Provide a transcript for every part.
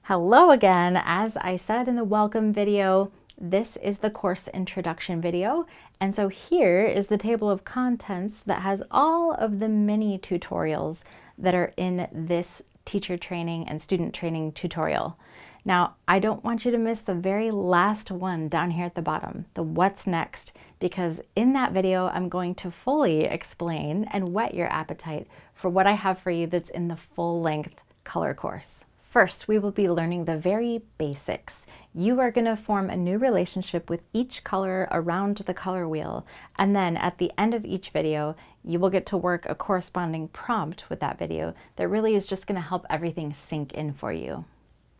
Hello again. As I said in the welcome video, this is the course introduction video. And so here is the table of contents that has all of the mini tutorials that are in this teacher training and student training tutorial. Now, I don't want you to miss the very last one down here at the bottom, the what's next, because in that video, I'm going to fully explain and whet your appetite for what I have for you that's in the full-length color course. First, we will be learning the very basics. You are going to form a new relationship with each color around the color wheel, and then at the end of each video, you will get to work a corresponding prompt with that video that really is just going to help everything sink in for you.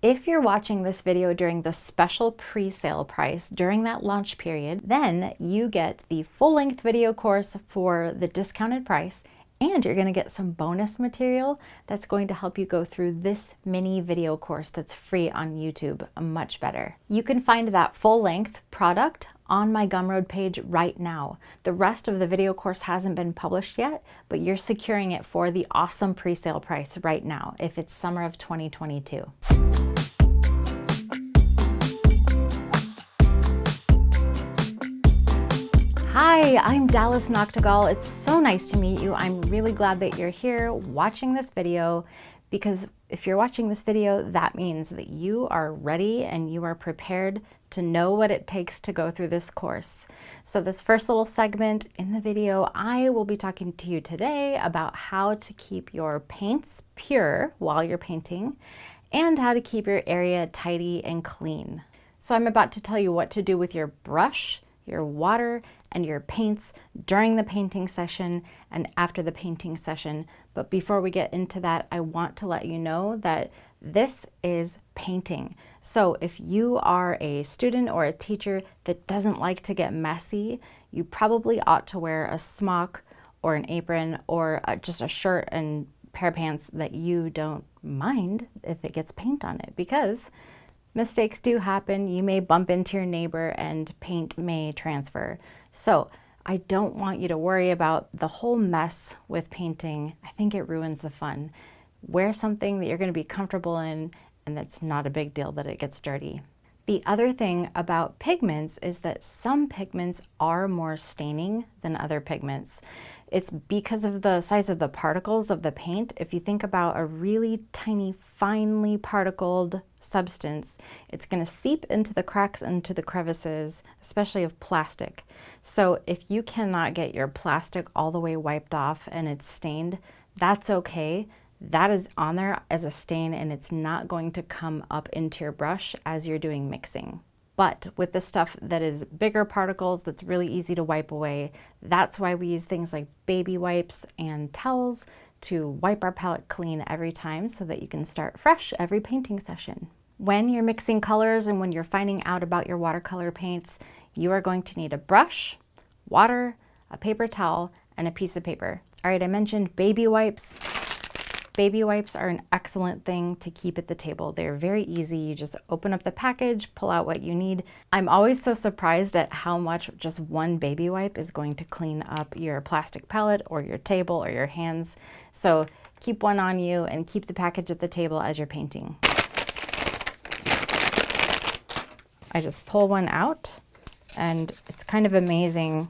If you're watching this video during the special pre-sale price during that launch period, then you get the full-length video course for the discounted price, and you're going to get some bonus material that's going to help you go through this mini video course that's free on YouTube much better. You can find that full-length product on my Gumroad page right now. The rest of the video course hasn't been published yet, but you're securing it for the awesome pre-sale price right now if it's summer of 2022. Hi, I'm Dallas Noctegal. It's so nice to meet you. I'm really glad that you're here watching this video, because if you're watching this video, that means that you are ready and you are prepared to know what it takes to go through this course. So this first little segment in the video, I will be talking to you today about how to keep your paints pure while you're painting and how to keep your area tidy and clean. So I'm about to tell you what to do with your brush, your water, and your paints during the painting session and after the painting session. But before we get into that, I want to let you know that this is painting. So if you are a student or a teacher that doesn't like to get messy, you probably ought to wear a smock or an apron or just a shirt and pair of pants that you don't mind if it gets paint on it, because mistakes do happen. You may bump into your neighbor and paint may transfer. So I don't want you to worry about the whole mess with painting. I think it ruins the fun. Wear something that you're going to be comfortable in, and that's not a big deal that it gets dirty. The other thing about pigments is that some pigments are more staining than other pigments. It's because of the size of the particles of the paint. If you think about a really tiny, finely particled substance, it's going to seep into the cracks and into the crevices, especially of plastic. So if you cannot get your plastic all the way wiped off and it's stained, that's okay. That is on there as a stain and it's not going to come up into your brush as you're doing mixing. But with the stuff that is bigger particles that's really easy to wipe away, that's why we use things like baby wipes and towels to wipe our palette clean every time so that you can start fresh every painting session. When you're mixing colors and when you're finding out about your watercolor paints, you are going to need a brush, water, a paper towel, and a piece of paper. All right, I mentioned baby wipes. Baby wipes are an excellent thing to keep at the table. They're very easy. You just open up the package, pull out what you need. I'm always so surprised at how much just one baby wipe is going to clean up your plastic palette or your table or your hands. So keep one on you and keep the package at the table as you're painting. I just pull one out, and it's kind of amazing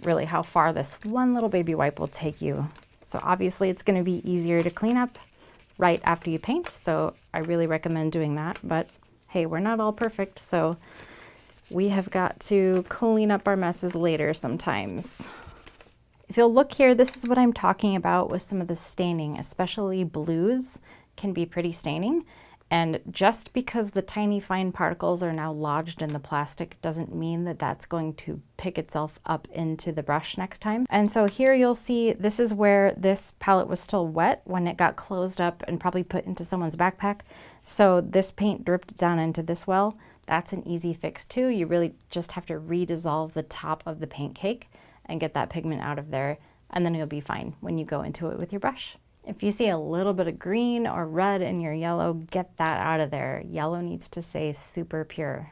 really how far this one little baby wipe will take you. So obviously it's going to be easier to clean up right after you paint, so I really recommend doing that. But hey, we're not all perfect, so we have got to clean up our messes later sometimes. If you'll look here, this is what I'm talking about with some of the staining, especially blues can be pretty staining. And just because the tiny fine particles are now lodged in the plastic doesn't mean that that's going to pick itself up into the brush next time. And so here you'll see this is where this palette was still wet when it got closed up and probably put into someone's backpack. So this paint dripped down into this well. That's an easy fix too. You really just have to redissolve the top of the paint cake and get that pigment out of there, and then you'll be fine when you go into it with your brush. If you see a little bit of green or red in your yellow, get that out of there. Yellow needs to stay super pure.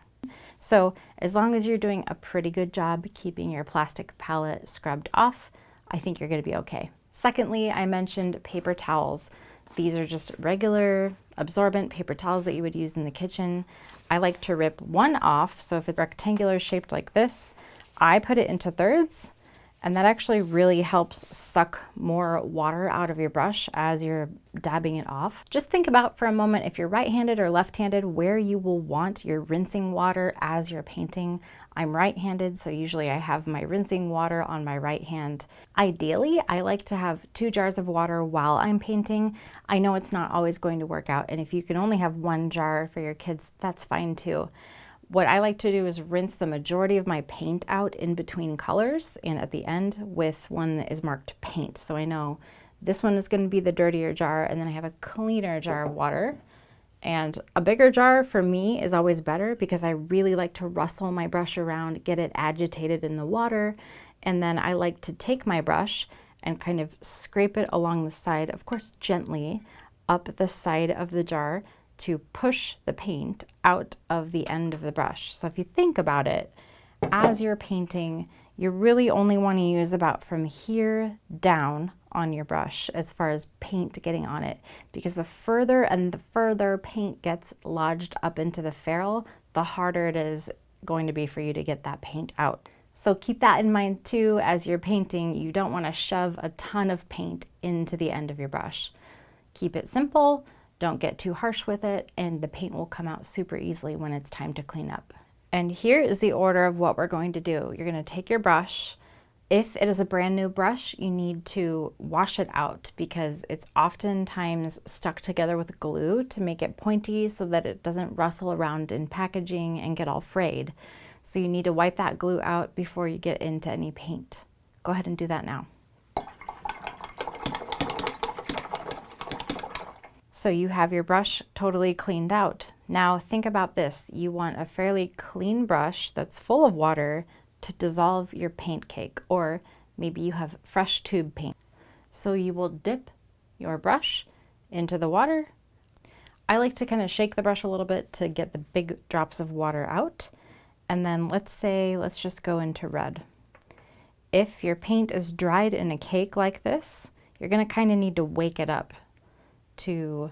So as long as you're doing a pretty good job keeping your plastic palette scrubbed off, I think you're going to be okay. Secondly, I mentioned paper towels. These are just regular absorbent paper towels that you would use in the kitchen. I like to rip one off, so if it's rectangular shaped like this, I put it into thirds, and that actually really helps suck more water out of your brush as you're dabbing it off. Just think about for a moment, if you're right-handed or left-handed, where you will want your rinsing water as you're painting. I'm right-handed, so usually I have my rinsing water on my right hand. Ideally, I like to have 2 jars of water while I'm painting. I know it's not always going to work out, and if you can only have 1 jar for your kids, that's fine too. What I like to do is rinse the majority of my paint out in between colors and at the end with one that is marked paint. So I know this one is going to be the dirtier jar, and then I have a cleaner jar of water. And a bigger jar for me is always better because I really like to rustle my brush around, get it agitated in the water, and then I like to take my brush and kind of scrape it along the side, of course gently, up the side of the jar to push the paint out of the end of the brush. So if you think about it, as you're painting, you really only want to use about from here down on your brush as far as paint getting on it, because the further and the further paint gets lodged up into the ferrule, the harder it is going to be for you to get that paint out. So keep that in mind too as you're painting. You don't want to shove a ton of paint into the end of your brush. Keep it simple. Don't get too harsh with it, and the paint will come out super easily when it's time to clean up. And here is the order of what we're going to do. You're going to take your brush. If it is a brand new brush, you need to wash it out because it's oftentimes stuck together with glue to make it pointy so that it doesn't rustle around in packaging and get all frayed. So you need to wipe that glue out before you get into any paint. Go ahead and do that now. So you have your brush totally cleaned out. Now think about this. You want a fairly clean brush that's full of water to dissolve your paint cake, or maybe you have fresh tube paint. So you will dip your brush into the water. I like to kind of shake the brush a little bit to get the big drops of water out. And then let's just go into red. If your paint is dried in a cake like this, you're gonna kind of need to wake it up to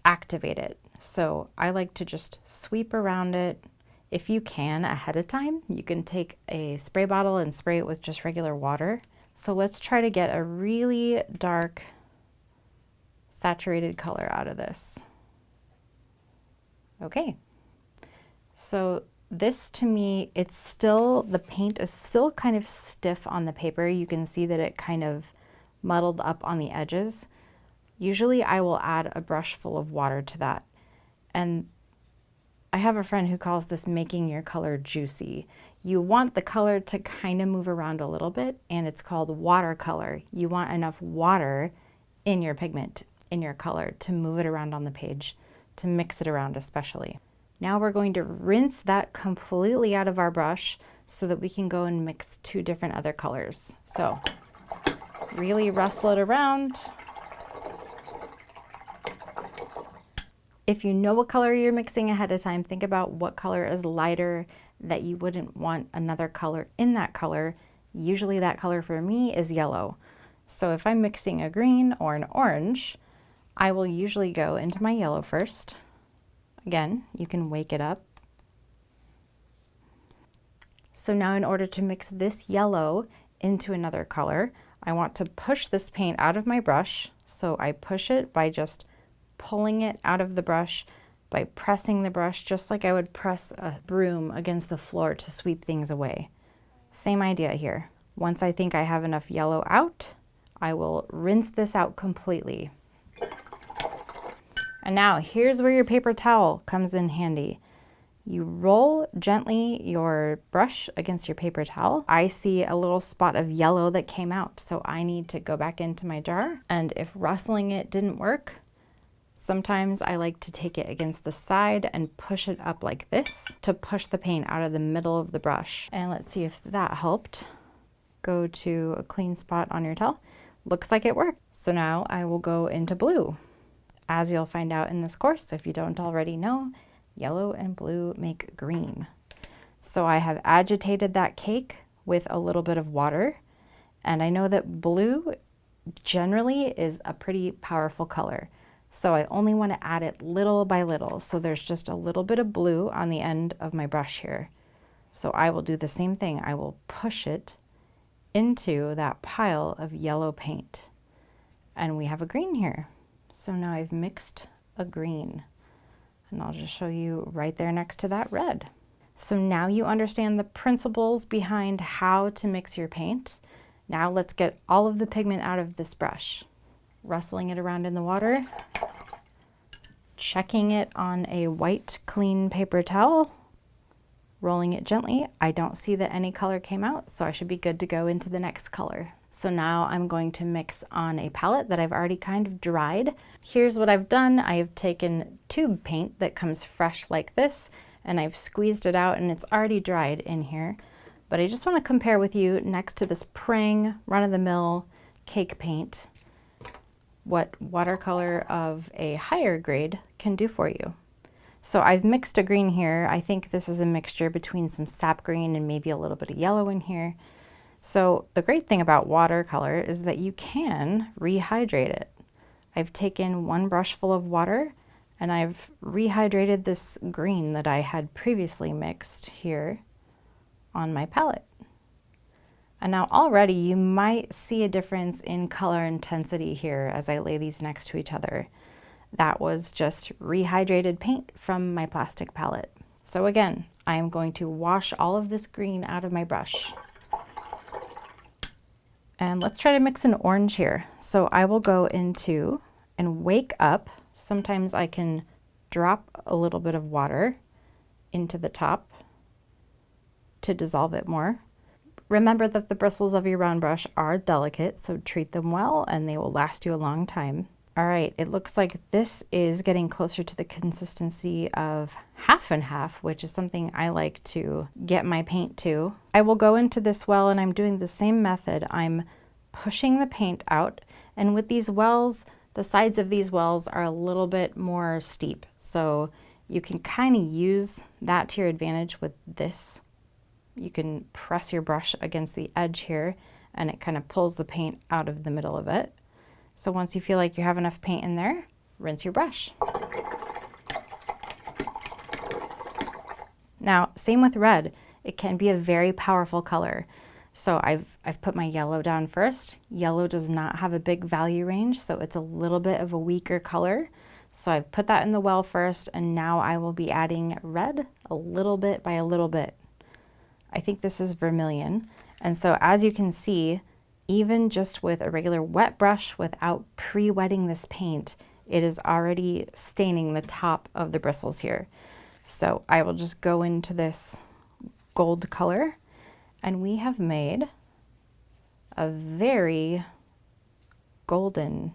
activate it. So I like to just sweep around it. If you can ahead of time, you can take a spray bottle and spray it with just regular water. So let's try to get a really dark saturated color out of this. Okay, so this to me, it's still, the paint is still kind of stiff on the paper. You can see that it kind of muddled up on the edges. Usually I will add a brush full of water to that. And I have a friend who calls this making your color juicy. You want the color to kind of move around a little bit, and it's called watercolor. You want enough water in your pigment, in your color, to move it around on the page, to mix it around especially. Now we're going to rinse that completely out of our brush so that we can go and mix 2 different other colors. So really rustle it around. If you know what color you're mixing ahead of time, think about what color is lighter that you wouldn't want another color in that color. Usually that color for me is yellow. So if I'm mixing a green or an orange, I will usually go into my yellow first. Again, you can wake it up. So now in order to mix this yellow into another color, I want to push this paint out of my brush. So I push it by just pulling it out of the brush, by pressing the brush just like I would press a broom against the floor to sweep things away. Same idea here. Once I think I have enough yellow out, I will rinse this out completely. And now here's where your paper towel comes in handy. You roll gently your brush against your paper towel. I see a little spot of yellow that came out, so I need to go back into my jar. And if rustling it didn't work, sometimes I like to take it against the side and push it up like this to push the paint out of the middle of the brush. And let's see if that helped. Go to a clean spot on your towel. Looks like it worked. So now I will go into blue. As you'll find out in this course, if you don't already know, yellow and blue make green. So I have agitated that cake with a little bit of water, and I know that blue generally is a pretty powerful color. So I only want to add it little by little. So there's just a little bit of blue on the end of my brush here. So I will do the same thing. I will push it into that pile of yellow paint. And we have a green here. So now I've mixed a green. And I'll just show you right there next to that red. So now you understand the principles behind how to mix your paint. Now let's get all of the pigment out of this brush. Rustling it around in the water, checking it on a white clean paper towel, rolling it gently. I don't see that any color came out, so I should be good to go into the next color. So now I'm going to mix on a palette that I've already kind of dried. Here's what I've done. I have taken tube paint that comes fresh like this, and I've squeezed it out and it's already dried in here. But I just want to compare with you next to this Prang run-of-the-mill cake paint, what watercolor of a higher grade can do for you. So I've mixed a green here. I think this is a mixture between some sap green and maybe a little bit of yellow in here. So the great thing about watercolor is that you can rehydrate it. I've taken one brush full of water and I've rehydrated this green that I had previously mixed here on my palette. And now already you might see a difference in color intensity here as I lay these next to each other. That was just rehydrated paint from my plastic palette. So again, I am going to wash all of this green out of my brush. And let's try to mix an orange here. So I will go into and wake up. Sometimes I can drop a little bit of water into the top to dissolve it more. Remember that the bristles of your round brush are delicate, so treat them well and they will last you a long time. All right, it looks like this is getting closer to the consistency of half and half, which is something I like to get my paint to. I will go into this well and I'm doing the same method. I'm pushing the paint out, and with these wells, the sides of these wells are a little bit more steep. So you can kind of use that to your advantage with this. You can press your brush against the edge here and it kind of pulls the paint out of the middle of it. So once you feel like you have enough paint in there, rinse your brush. Now, same with red. It can be a very powerful color. So I've put my yellow down first. Yellow does not have a big value range, so it's a little bit of a weaker color. So I've put that in the well first, and now I will be adding red a little bit by a little bit. I think this is vermilion. And so as you can see, even just with a regular wet brush without pre-wetting this paint, it is already staining the top of the bristles here. So I will just go into this gold color, and we have made a very golden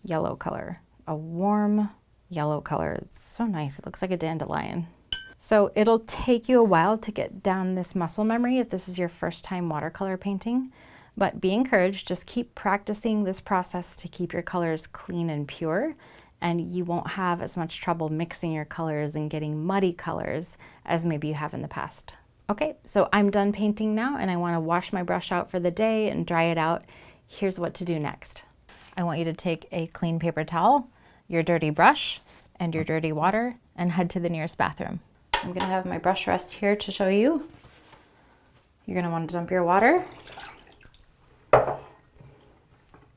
yellow color, a warm yellow color. It's so nice. It looks like a dandelion. So it'll take you a while to get down this muscle memory if this is your first time watercolor painting. But be encouraged, just keep practicing this process to keep your colors clean and pure, and you won't have as much trouble mixing your colors and getting muddy colors as maybe you have in the past. Okay, so I'm done painting now and I want to wash my brush out for the day and dry it out. Here's what to do next. I want you to take a clean paper towel, your dirty brush, and your dirty water and head to the nearest bathroom. I'm gonna have my brush rest here to show you. You're gonna want to dump your water.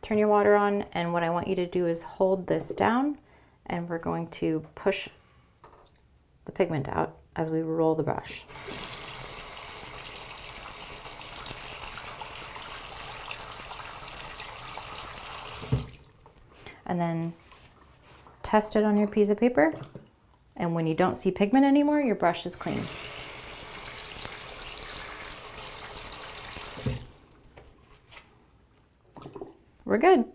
Turn your water on, and what I want you to do is hold this down, and we're going to push the pigment out as we roll the brush. And then test it on your piece of paper, and when you don't see pigment anymore, your brush is clean. We're good.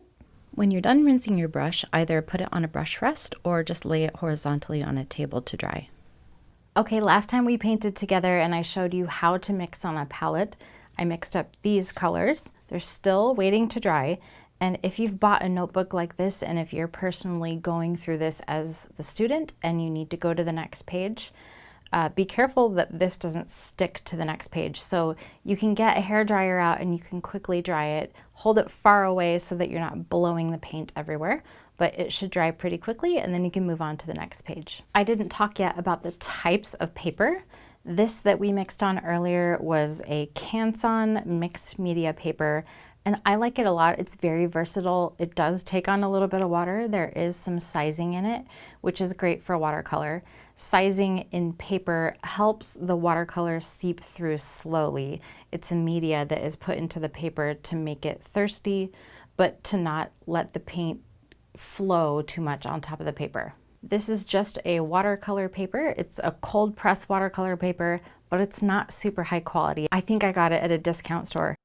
When you're done rinsing your brush, either put it on a brush rest or just lay it horizontally on a table to dry. Okay, last time we painted together and I showed you how to mix on a palette. I mixed up these colors. They're still waiting to dry. And if you've bought a notebook like this, and if you're personally going through this as the student and you need to go to the next page, be careful that this doesn't stick to the next page. So you can get a hairdryer out and you can quickly dry it. Hold it far away so that you're not blowing the paint everywhere. but it should dry pretty quickly and then you can move on to the next page. I didn't talk yet about the types of paper. This that we mixed on earlier was a Canson mixed media paper, and I like it a lot. It's very versatile. It does take on a little bit of water. There is some sizing in it, which is great for watercolor. Sizing in paper helps the watercolor seep through slowly. It's a media that is put into the paper to make it thirsty, but to not let the paint flow too much on top of the paper. This is just a watercolor paper. It's a cold press watercolor paper, but it's not super high quality. I think I got it at a discount store.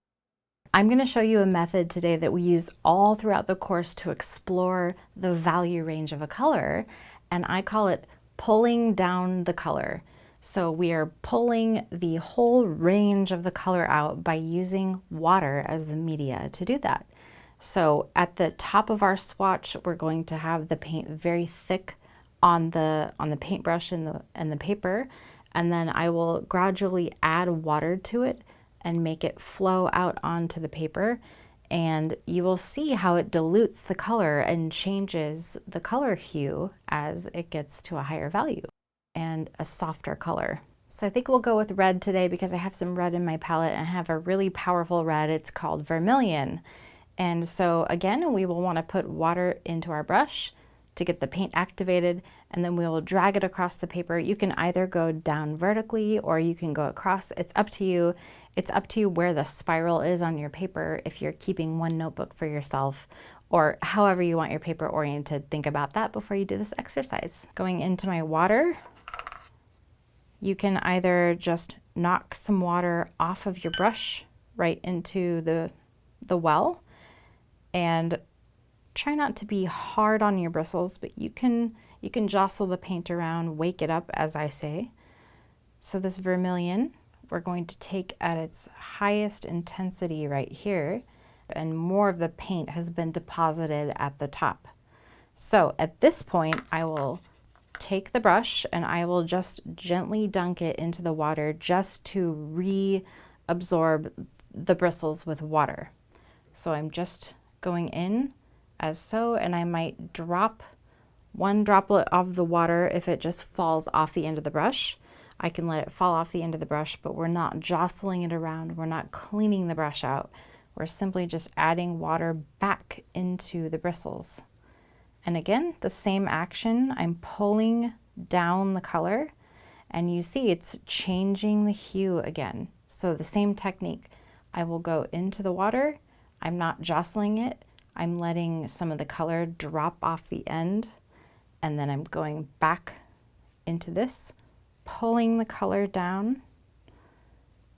I'm going to show you a method today that we use all throughout the course to explore the value range of a color, and I call it pulling down the color. So we are pulling the whole range of the color out by using water as the media to do that. So at the top of our swatch, we're going to have the paint very thick on the paintbrush and the paper, and then I will gradually add water to it and make it flow out onto the paper, and you will see how it dilutes the color and changes the color hue as it gets to a higher value and a softer color. So I think we'll go with red today because I have some red in my palette and I have a really powerful red. It's called vermilion. And so again, we will want to put water into our brush to get the paint activated, and then we will drag it across the paper. You can either go down vertically or you can go across. It's up to you. It's up to you where the spiral is on your paper if you're keeping one notebook for yourself, or however you want your paper oriented. Think about that before you do this exercise. Going into my water, you can either just knock some water off of your brush right into the well, and try not to be hard on your bristles, but you can jostle the paint around, wake it up, as I say. So this vermilion, we're going to take at its highest intensity right here, and more of the paint has been deposited at the top. So at this point, I will take the brush and I will just gently dunk it into the water just to reabsorb the bristles with water. So I'm just going in as so, and I might drop one droplet of the water if it just falls off the end of the brush. I can let it fall off the end of the brush, but we're not jostling it around. We're not cleaning the brush out. We're simply just adding water back into the bristles. And again, the same action, I'm pulling down the color, and you see it's changing the hue again. So the same technique. I will go into the water. I'm not jostling it. I'm letting some of the color drop off the end, and then I'm going back into this, pulling the color down,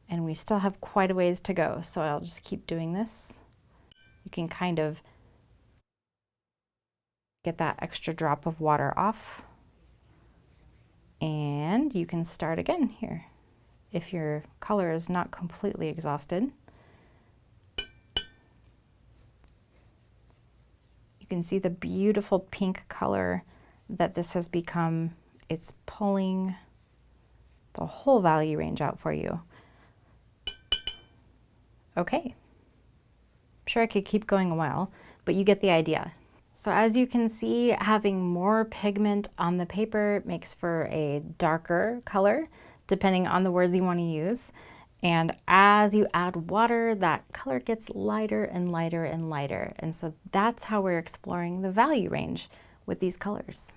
and we still have quite a ways to go, so I'll just keep doing this. You can kind of get that extra drop of water off, and you can start again here if your color is not completely exhausted. You can see the beautiful pink color that this has become. It's pulling the whole value range out for you. Okay, I'm sure I could keep going a while, but you get the idea. So as you can see, having more pigment on the paper makes for a darker color, depending on the words you want to use. And as you add water, that color gets lighter and lighter and lighter. And so that's how we're exploring the value range with these colors.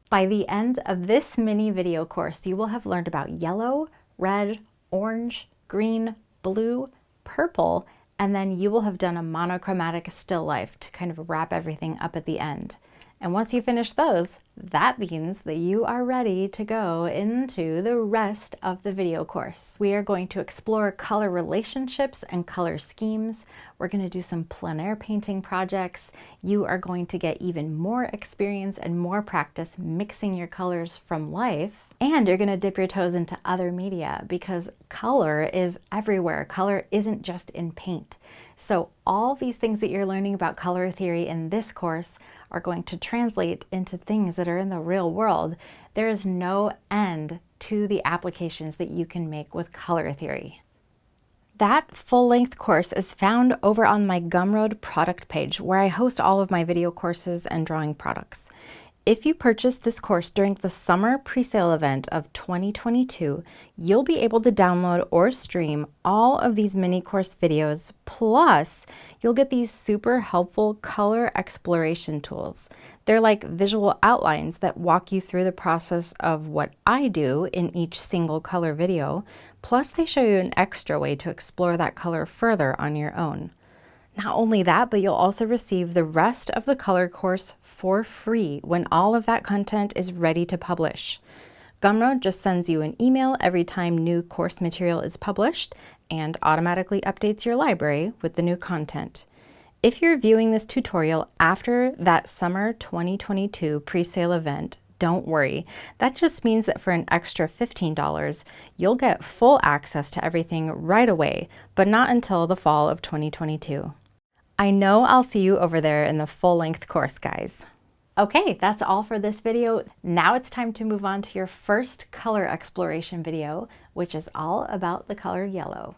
By the end of this mini video course, you will have learned about yellow, red, orange, green, blue, purple, and then you will have done a monochromatic still life to kind of wrap everything up at the end. And once you finish those, that means that you are ready to go into the rest of the video course. We are going to explore color relationships and color schemes. We're going to do some plein air painting projects. You are going to get even more experience and more practice mixing your colors from life. And you're going to dip your toes into other media because color is everywhere. Color isn't just in paint. So all these things that you're learning about color theory in this course are going to translate into things that are in the real world. There is no end to the applications that you can make with color theory. That full-length course is found over on my Gumroad product page, where I host all of my video courses and drawing products. If you purchase this course during the summer presale event of 2022, you'll be able to download or stream all of these mini course videos, plus you'll get these super helpful color exploration tools. They're like visual outlines that walk you through the process of what I do in each single color video, plus they show you an extra way to explore that color further on your own. Not only that, but you'll also receive the rest of the color course for free when all of that content is ready to publish. Gumroad just sends you an email every time new course material is published and automatically updates your library with the new content. If you're viewing this tutorial after that summer 2022 presale event, don't worry. That just means that for an extra $15, you'll get full access to everything right away, but not until the fall of 2022. I know I'll see you over there in the full-length course, guys. Okay, that's all for this video. Now it's time to move on to your first color exploration video, which is all about the color yellow.